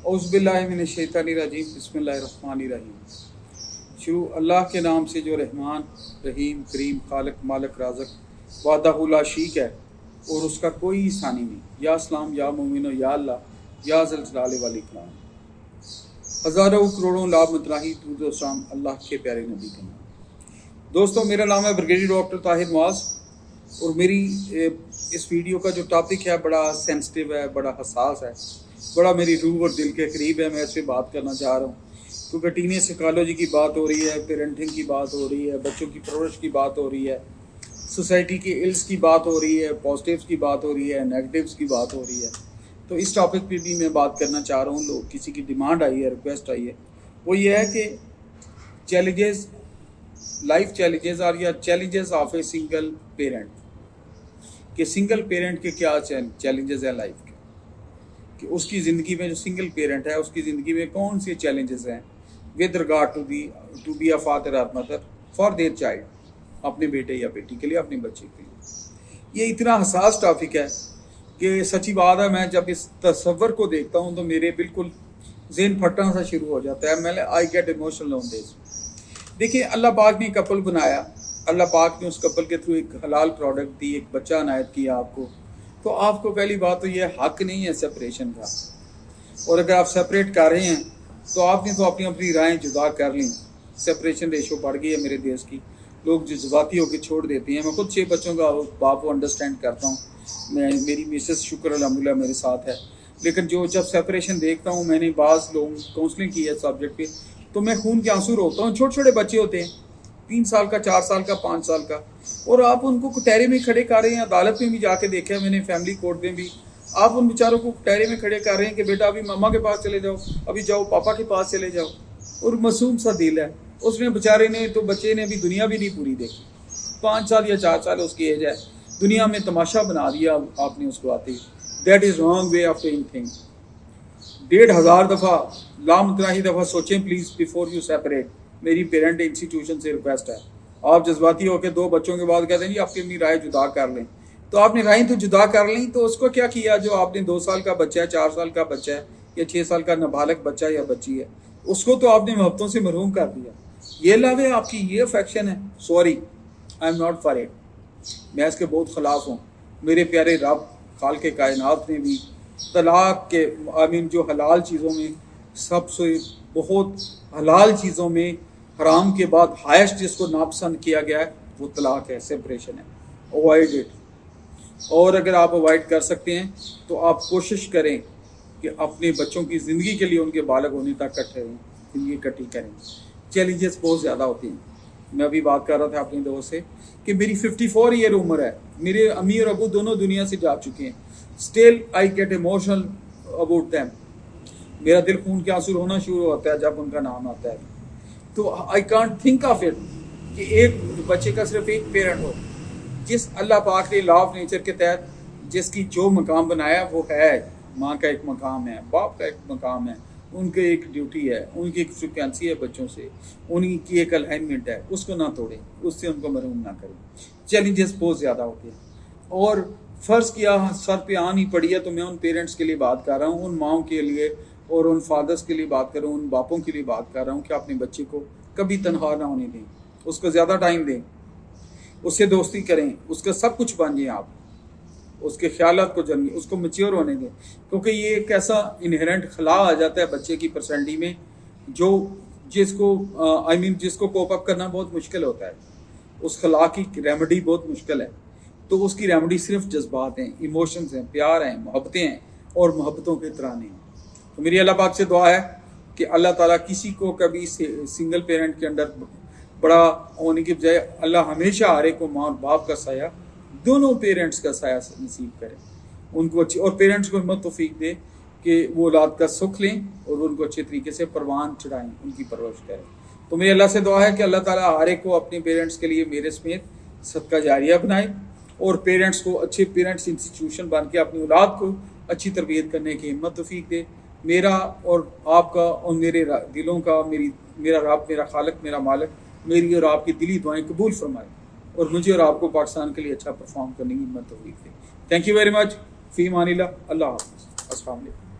औज़ बिल्लाहि मिनश शैतानिर रजीम, बिस्मिल्लाहिर रहमानिर रहीम। शुरू अल्लाह के नाम से जो रहमान रहीम करीम खालिक मालिक राज़िक वाहदहु ला शरीक है और उसका कोई सानी नहीं। या सलाम या मोमिनो या अल्लाह या ज़ल जलाल वल इकराम। हज़ारों करोड़ों लाभ मतराही दुरूद व सलाम अल्लाह के प्यारे नबी के नाम। दोस्तों, मेरा नाम है ब्रिगेडियर डॉक्टर ताहिर मुआज़ और मेरी इस वीडियो का जो टॉपिक है बड़ा सेंसिटिव है, बड़ा हसास है, बड़ा मेरी रूह और दिल के करीब है। मैं इससे बात करना चाह रहा हूँ क्योंकि टीनेज साइकोलॉजी की बात हो रही है, पेरेंटिंग की बात हो रही है, बच्चों की परवरिश की बात हो रही है, सोसाइटी के इल्स की बात हो रही है, पॉजिटिव्स की बात हो रही है, नेगेटिव्स की बात हो रही है। तो इस टॉपिक पे भी मैं बात करना चाह रहा हूँ। लोग किसी की डिमांड आई है, रिक्वेस्ट आई है, वो ये है कि चैलेंजेस, लाइफ चैलेंजेस और या challenges of a single parent, कि सिंगल पेरेंट के क्या चैलेंजेस हैं लाइफ के, कि उसकी ज़िंदगी में जो सिंगल पेरेंट है उसकी ज़िंदगी में कौन से चैलेंजेस हैं with regard to be a father और मदर फॉर देयर चाइल्ड, अपने बेटे या बेटी के लिए, अपने बच्चे के लिए। ये इतना हसास टॉपिक है कि सच्ची बात है, मैं जब इस तस्वर को देखता हूँ तो मेरे बिल्कुल ज़हन फटना सा शुरू हो जाता है। मैं I get emotional on this. देखिए, अल्लाह पाक ने कपल बनाया, अल्लाह पाक ने उस कपल के थ्रू एक हलाल प्रोडक्ट दी, एक बच्चा अनायत किया आपको। तो आपको पहली बात तो ये हक नहीं है सेपरेशन का, और अगर आप सेपरेट कर रहे हैं तो आपने तो अपनी अपनी राहें जुदा कर ली। सेपरेशन रेशो बढ़ गई है मेरे देश की, लोग जज्बाती होकर छोड़ देते हैं। मैं खुद 6 बच्चों का बाप को अंडरस्टैंड करता हूँ, मेरी मिसेस शुक्र अल्हम्दुलिल्लाह मेरे साथ है, लेकिन जो जब सेपरेशन देखता हूँ, मैंने बाज़ लोगों काउंसलिंग की है सब्जेक्ट पे, तो मैं खून के आंसू रोता हूँ। छोटे छोटे बच्चे होते हैं, 3 साल का, 4 साल का, 5 साल का, और आप उनको कटहरे में खड़े कर रहे हैं। अदालत में भी जाके देखा है मैंने, फैमिली कोर्ट में भी, आप उन बेचारों को कटहरे में खड़े कर रहे हैं कि बेटा अभी मम्मा के पास चले जाओ, अभी जाओ पापा के पास चले जाओ। और मासूम सा दिल है उसने, बेचारे ने, तो बच्चे ने अभी दुनिया भी नहीं पूरी देखी, 5 साल या 4 साल उसकी एज है, दुनिया में तमाशा बना दिया आपने उसको आते ही। That is wrong way of doing thing. 1,500 दफ़ा, लामतराही दफ़ा सोचें प्लीज़ बिफोर यू सेपरेट। मेरी पेरेंट इंस्टीट्यूशन से रिक्वेस्ट है। आप जज्बाती होकर 2 बच्चों के बाद कहते हैं जी आपकी अपनी राय जुदा कर लें, तो आपने राय तो जुदा कर ली, तो उसको क्या किया? जो आपने 2 साल का बच्चा है, 4 साल का बच्चा है, या 6 साल का नाबालिग बच्चा या बच्ची है, उसको तो आपने मोहब्बतों से महरूम कर दिया। ये लव है आपकी, ये अफेक्शन है। Sorry, I am not for it. मैं इसके बहुत ख़िलाफ़ हूँ। मेरे प्यारे रब खालिक़ कायनात ने भी तलाक के जो हलाल चीज़ों में सबसे बहुत हलाल चीज़ों में हराम के बाद हाईएस्ट जिसको नापसंद किया गया है वो तलाक है, सेपरेशन है। Avoid it. और अगर आप अवॉइड कर सकते हैं तो आप कोशिश करें कि अपने बच्चों की ज़िंदगी के लिए उनके बालग होने तक इकट्ठे रहें, ज़िंदगी इकट्ठी करें। चैलेंजेस बहुत ज़्यादा होते हैं। मैं अभी बात कर रहा था अपने दोस्त से कि मेरी 54 ईयर उम्र है, मेरे अम्मी और अबू दोनों दुनिया से जा चुके हैं। Still I get emotional about them. मेरा दिल खून के आंसू रोना शुरू होता है जब उनका नाम आता है। तो I can't think of it कि एक बच्चे का सिर्फ एक पेरेंट हो। जिस अल्लाह पाक ने लॉ ऑफ नेचर के तहत जिसकी जो मकाम बनाया वो है, माँ का एक मकाम है, बाप का एक मकाम है, उनकी एक ड्यूटी है, उनकी एक फ्रिक्वेंसी है बच्चों से, उनकी एक अलाइनमेंट है, उसको ना तोड़ें, उससे उनको महरूम ना करें। चैलेंजेस बहुत ज़्यादा होते हैं और फ़र्ज़ किया सर पे आन ही पड़ी है, तो मैं उन पेरेंट्स के लिए बात कर रहा हूँ, उन माँओं के लिए और उन फादर्स के लिए बात कर रहा हूँ, उन बापों के लिए बात कर रहा हूँ कि अपने बच्चे को कभी तनहा ना होने दें, उसको ज़्यादा टाइम दें, उससे दोस्ती करें, उसका सब कुछ बन जाए आप, उसके ख्यालात को जानिए, उसको मैच्योर होने दें। क्योंकि ये एक ऐसा इनहेरेंट खला आ जाता है बच्चे की पर्सनैलिटी में जो जिसको कोप अप करना बहुत मुश्किल होता है। उस खला की रेमेडी बहुत मुश्किल है। तो उसकी रेमेडी सिर्फ जज्बात हैं, इमोशंस हैं, प्यार हैं, मोहब्बतें हैं और मोहब्बतों के तराने हैं। तो मेरी अल्लाह पाक से दुआ है कि अल्लाह ताला किसी को कभी सिंगल पेरेंट के अंदर बड़ा होने की बजाय अल्लाह हमेशा हर एक को माँ और बाप का साया, दोनों पेरेंट्स का साया नसीब करे उनको अच्छी, और पेरेंट्स को हिम्मत तौफीक दे कि वो औलाद का सुख लें और उनको अच्छे तरीके से परवान चढ़ाएं, उनकी परवरिश करें। तो मेरी अल्लाह से दुआ है कि अल्लाह ताला हर एक को अपने पेरेंट्स के लिए मेरे समेत सदका जारिया बनाए और पेरेंट्स को अच्छे पेरेंट्स इंस्टीट्यूशन बन के अपनी औलाद को अच्छी तरबियत करने की हिम्मत तौफीक दे। मेरा और आपका और मेरे दिलों का, मेरा रब, मेरा खालिक, मेरा मालिक मेरी और आपकी दिली दुआएं कबूल फरमाए और मुझे और आपको पाकिस्तान के लिए अच्छा परफॉर्म करने की हिम्मत तौफीक दे। Thank you very much. फ़ी अमानिल्लाह। अल्लाह हाफ़िज़। अस्सलाम वालेकुम।